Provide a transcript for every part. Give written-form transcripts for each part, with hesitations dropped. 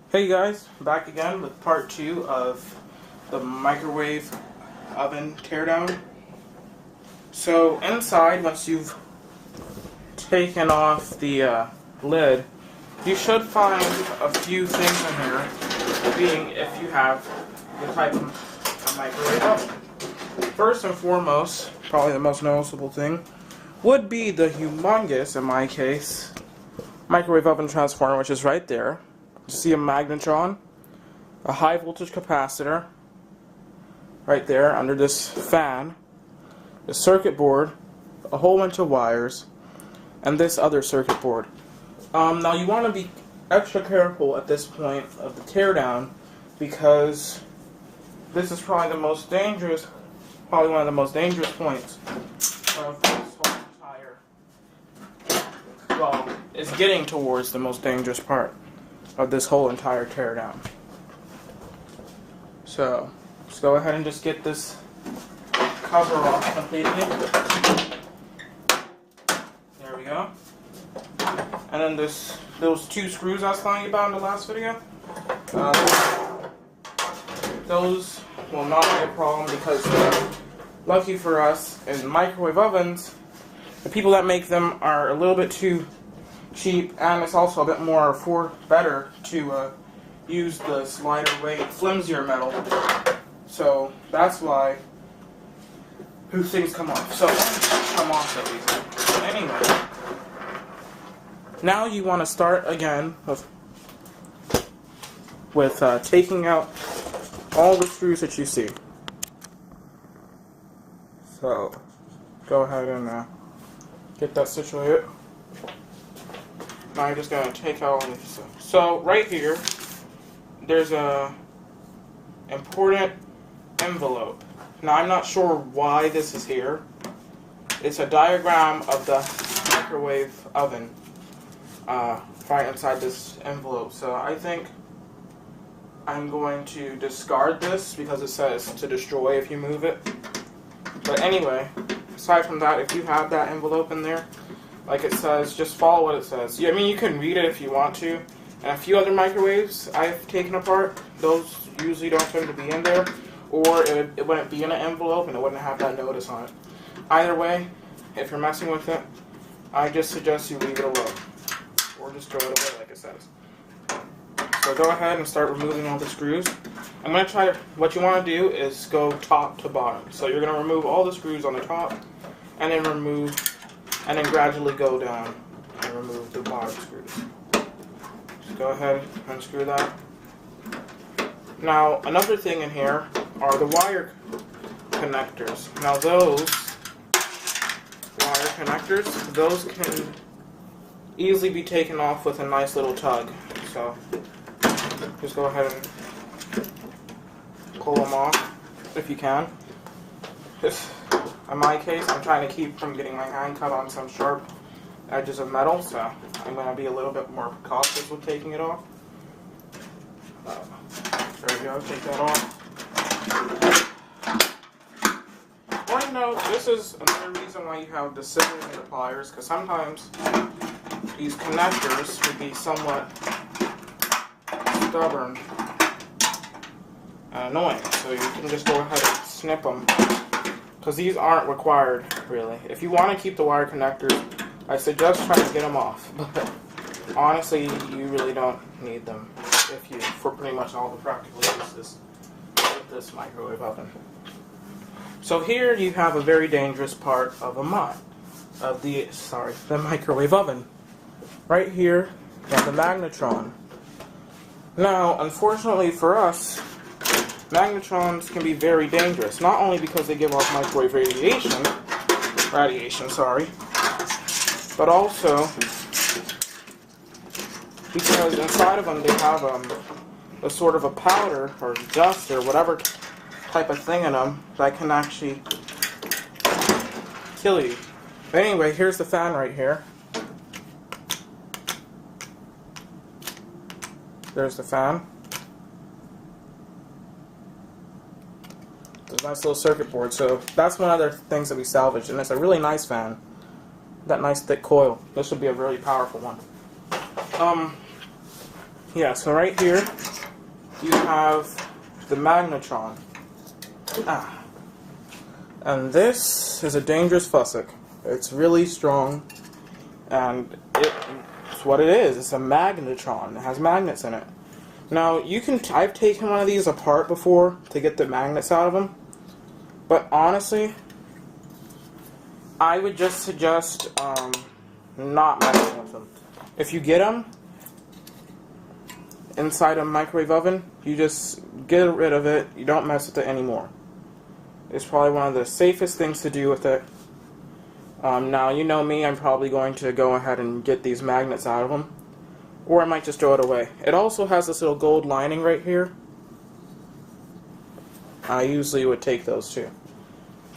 Hey guys, back again with part 2 of the microwave oven teardown. So inside, once you've taken off the lid, you should find a few things in here, being if you have the type of microwave oven. First and foremost, probably the most noticeable thing, would be the humongous, in my case, microwave oven transformer, which is right there. You see a magnetron, a high voltage capacitor, right there under this fan, the circuit board, a whole bunch of wires, and this other circuit board. Now you want to be extra careful at this point of the teardown, because this is probably the most dangerous, probably one of the most dangerous points of this whole entire, well, it's getting towards the most dangerous part of this whole entire teardown. So, let's go ahead and just get this cover off completely. There we go. And then those two screws I was telling you about in the last video, those will not be a problem because, lucky for us, in microwave ovens, the people that make them are a little bit too cheap, and it's also a bit more better to use the lighter weight, flimsier metal. So that's why things come off. So come off at least. But anyway, now you want to start again with taking out all the screws that you see. So go ahead and get that situated. Now I'm just going to take out all this stuff. So right here, there's a important envelope. Now I'm not sure why this is here. It's a diagram of the microwave oven right inside this envelope. So I think I'm going to discard this because it says to destroy if you move it. But anyway, aside from that, if you have that envelope in there, like it says, just follow what it says. Yeah, I mean, you can read it if you want to. And a few other microwaves I've taken apart, those usually don't tend to be in there. Or it wouldn't be in an envelope and it wouldn't have that notice on it. Either way, if you're messing with it, I just suggest you leave it alone. Or just throw it away like it says. So go ahead and start removing all the screws. I'm going to try, what you want to do is go top to bottom. So you're going to remove all the screws on the top, and then gradually go down and remove the bottom screws. Just go ahead and unscrew that. Now, another thing in here are the wire connectors. Now those wire connectors, those can easily be taken off with a nice little tug. So, just go ahead and pull them off if you can. In my case, I'm trying to keep from getting my hand cut on some sharp edges of metal, so I'm going to be a little bit more cautious with taking it off. There we go, take that off. One note, this is another reason why you have the scissors and the pliers, because sometimes these connectors can be somewhat stubborn and annoying, so you can just go ahead and snip them. Because these aren't required, really. If you want to keep the wire connectors, I suggest trying to get them off. But honestly, you really don't need them for pretty much all the practical uses with this microwave oven. So here you have a very dangerous part of the microwave oven. Right here, you have the magnetron. Now, unfortunately for us, magnetrons can be very dangerous, not only because they give off microwave radiation, but also because inside of them they have a sort of a powder or dust or whatever type of thing in them that can actually kill you. But anyway, here's the fan right here. There's the fan. There's a nice little circuit board, so that's one of the things that we salvaged, and it's a really nice fan. That nice thick coil. This would be a really powerful one. yeah, so right here you have the magnetron. And this is a dangerous fussock. It's really strong, and it's what it is. It's a magnetron. It has magnets in it. Now, I've taken one of these apart before to get the magnets out of them, but honestly, I would just suggest not messing with them. If you get them inside a microwave oven, you just get rid of it. You don't mess with it anymore. It's probably one of the safest things to do with it. Now, you know me, I'm probably going to go ahead and get these magnets out of them, or I might just throw it away. It also has this little gold lining right here. I usually would take those too.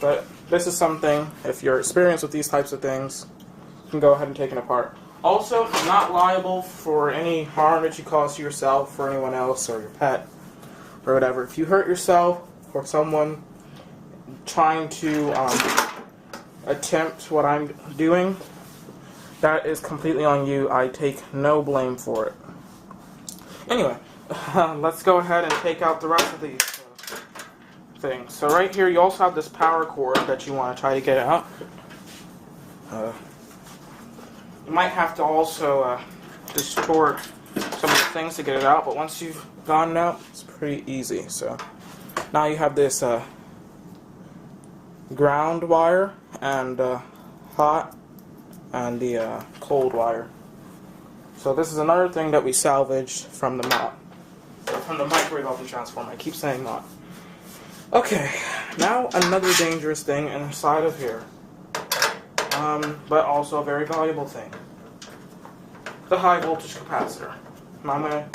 But this is something, if you're experienced with these types of things, you can go ahead and take it apart. Also, not liable for any harm that you cause to yourself or anyone else or your pet or whatever. If you hurt yourself or someone trying to attempt what I'm doing, that is completely on you. I take no blame for it. Anyway, let's go ahead and take out the rest of these things. So right here you also have this power cord that you want to try to get out. You might have to also distort some of the things to get it out, but once you've gotten it out, it's pretty easy. So now you have this ground wire and hot and the cold wire. So this is another thing that we salvaged from the microwave oven transformer. I keep saying not. Okay, now another dangerous thing inside of here, but also a very valuable thing. The high voltage capacitor. Now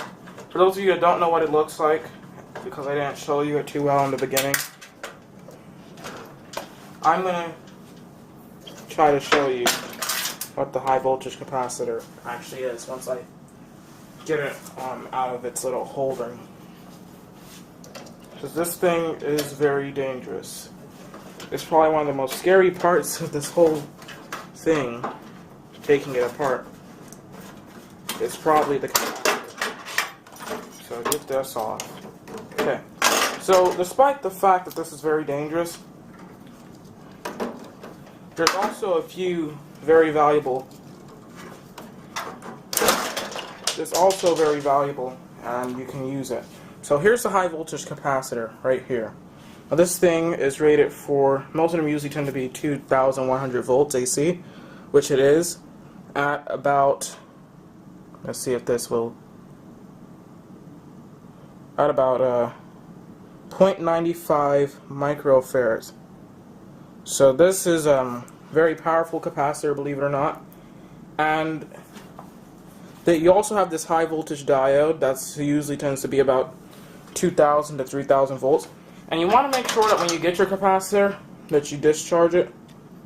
for those of you that don't know what it looks like, because I didn't show you it too well in the beginning, I'm going to try to show you what the high voltage capacitor actually is once I get it out of its little holder. Because this thing is very dangerous. It's probably one of the most scary parts of this whole thing, taking it apart. It's probably the capacitor. So get this off. Okay. So despite the fact that this is very dangerous, there's also a few very valuable. It's also very valuable, and you can use it. So here's the high voltage capacitor right here. Now this thing is rated for, most of them usually tend to be 2,100 volts AC, which it is, at about, let's see if this will, at about 0.95 microfarads. So this is a very powerful capacitor, believe it or not. And you also have this high voltage diode that usually tends to be about 2,000 to 3,000 volts. And you want to make sure that when you get your capacitor that you discharge it,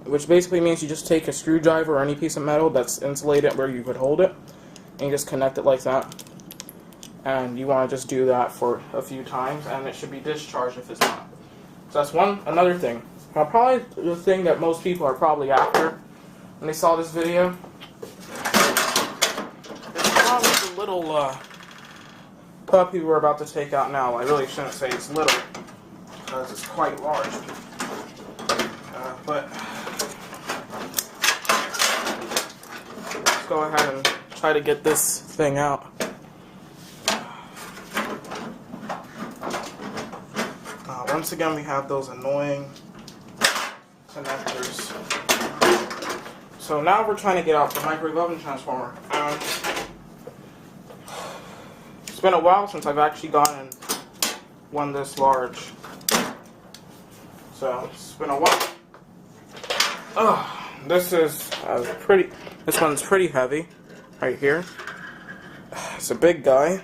which basically means you just take a screwdriver or any piece of metal that's insulated where you could hold it, and you just connect it like that. And you want to just do that for a few times, and it should be discharged if it's not. So that's another thing. Now, probably the thing that most people are probably after when they saw this video is probably the little puppy we're about to take out now. I really shouldn't say it's little, because it's quite large. But let's go ahead and try to get this thing out. Once again, we have those annoying connectors. So now we're trying to get out the microwave oven transformer. It's been a while since I've actually gotten one this large. So it's been a while. This is this one's pretty heavy, right here. It's a big guy.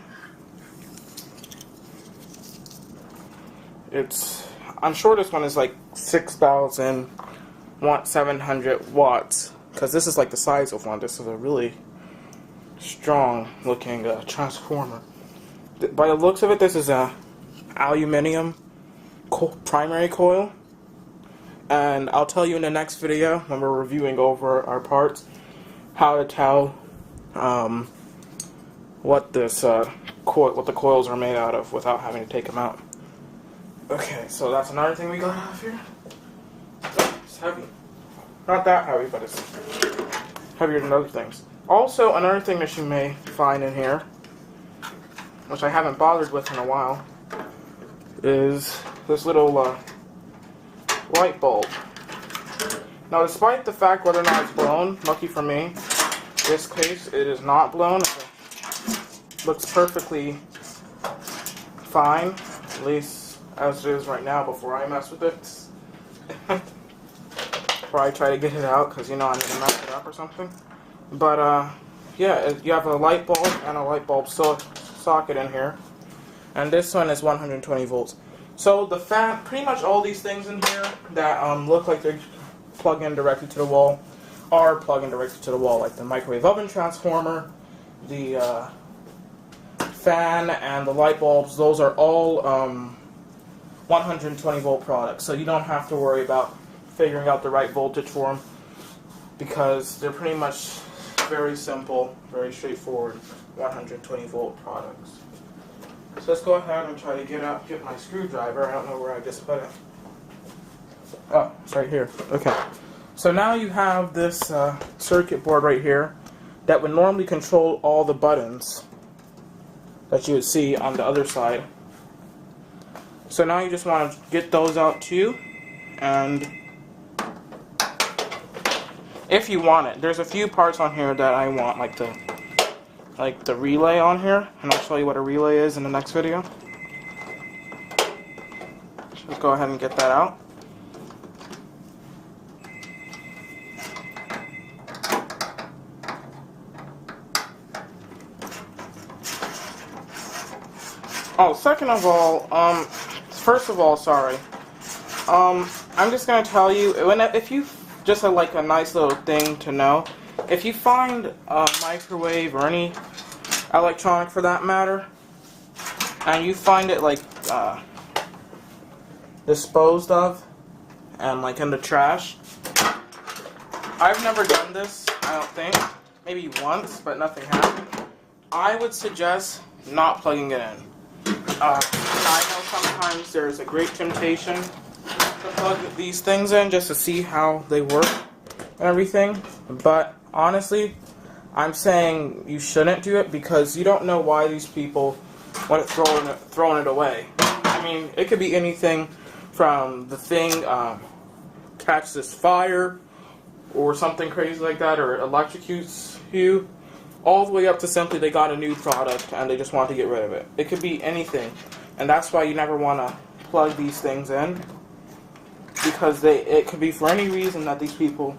I'm sure this one is like 6,700 watts, because this is like the size of one. This is a really strong looking transformer. By the looks of it, this is a aluminum primary coil, and I'll tell you in the next video when we're reviewing over our parts how to tell what this what the coils are made out of without having to take them out. Okay, so that's another thing we got out of here. It's heavy. Not that heavy, but it's heavier than other things. Also, another thing that you may find in here, which I haven't bothered with in a while, is this little light bulb. Now, despite the fact whether or not it's blown, lucky for me, this case, it is not blown. It looks perfectly fine, at least as it is right now before I mess with it. Before I try to get it out, because, you know, I'm going to mess it up or something. But, yeah, you have a light bulb and a light bulb socket in here. And this one is 120 volts. So the fan, pretty much all these things in here that look like they plug in directly to the wall are plugging directly to the wall, like the microwave oven transformer, the fan, and the light bulbs. Those are all 120 volt products, so you don't have to worry about figuring out the right voltage for them, because they're pretty much very simple, very straightforward 120 volt products. So let's go ahead and try to get my screwdriver. I don't know where I just put it. Oh, it's right here. Okay. So now you have this circuit board right here that would normally control all the buttons that you would see on the other side. So now you just want to get those out too, and if you want it, there's a few parts on here that I want, like the relay on here, and I'll show you what a relay is in the next video. Let's go ahead and get that out. Oh, second of all, first of all, sorry. I'm just gonna tell you, if you just like a nice little thing to know, if you find a microwave or any electronic for that matter, and you find it like disposed of and like in the trash, I've never done this, I don't think, maybe once, but nothing happened. I would suggest not plugging it in. I know sometimes there's a great temptation to plug these things in just to see how they work and everything, but honestly, I'm saying you shouldn't do it, because you don't know why these people want it throwing it away. I mean, it could be anything from the thing catches fire or something crazy like that, or electrocutes you, all the way up to simply they got a new product and they just want to get rid of it. It could be anything, and that's why you never want to plug these things in, because it could be for any reason that these people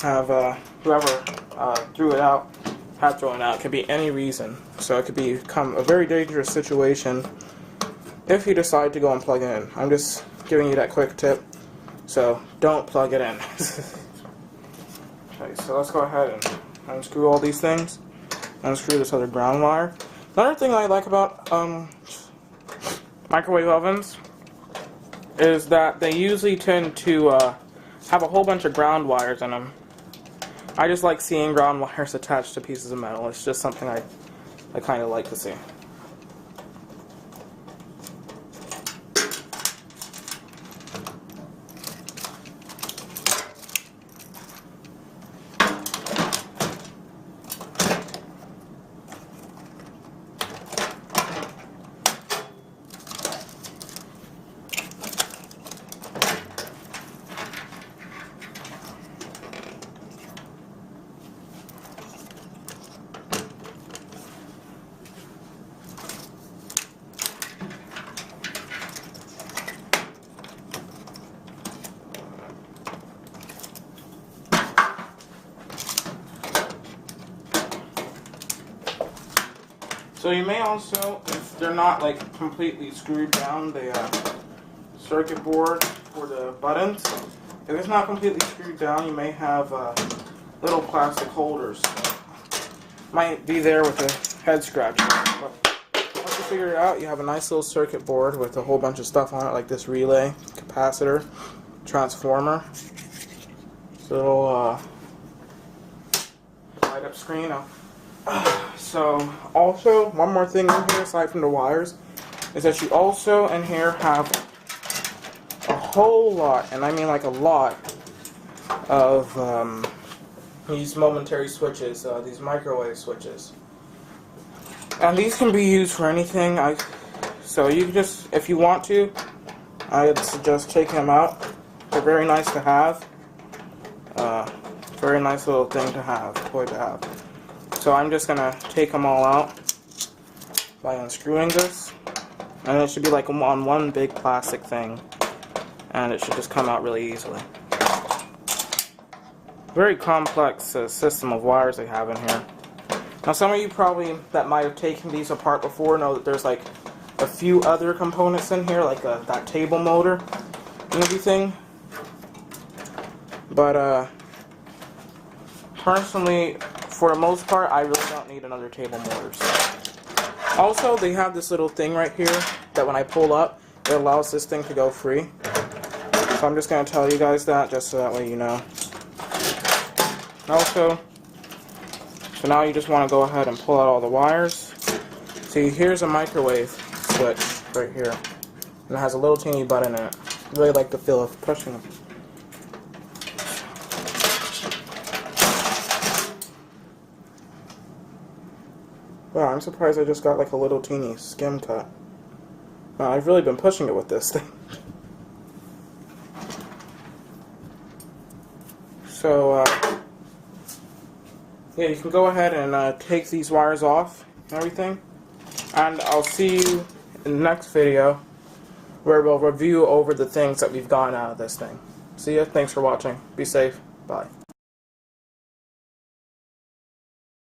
have, whoever threw it out, had thrown it out. It could be any reason. So it could become a very dangerous situation if you decide to go and plug it in. I'm just giving you that quick tip. So don't plug it in. Okay, so let's go ahead and unscrew all these things. Unscrew this other ground wire. Another thing I like about microwave ovens is that they usually tend to have a whole bunch of ground wires in them. I just like seeing ground wires attached to pieces of metal. It's just something I kind of like to see. So you may also, if they're not like completely screwed down, the circuit board or the buttons, if it's not completely screwed down, you may have little plastic holders. Might be there with a head scratcher. But once you figure it out, you have a nice little circuit board with a whole bunch of stuff on it, like this relay, capacitor, transformer, little light up screen. So, also, one more thing in here aside from the wires is that you also in here have a whole lot, and I mean like a lot, of these momentary switches, these microwave switches. And these can be used for anything. So you can just, if you want to, I'd suggest taking them out. They're very nice to have. Very nice little thing to have, toy to have. So I'm just gonna take them all out by unscrewing this, and it should be like on one big plastic thing, and it should just come out really easily. Very complex system of wires they have in here. Now some of you probably that might have taken these apart before know that there's like a few other components in here, like that table motor and everything. But personally, for the most part, I really don't need another table motor. Also, they have this little thing right here that when I pull up, it allows this thing to go free. So I'm just going to tell you guys that, just so that way you know. Also, so now you just want to go ahead and pull out all the wires. See, here's a microwave switch right here. And it has a little teeny button in it. I really like the feel of pushing them. Wow, I'm surprised I just got like a little teeny skim cut. Wow, I've really been pushing it with this thing. So, yeah, you can go ahead and take these wires off and everything. And I'll see you in the next video where we'll review over the things that we've gotten out of this thing. See ya, thanks for watching. Be safe, bye.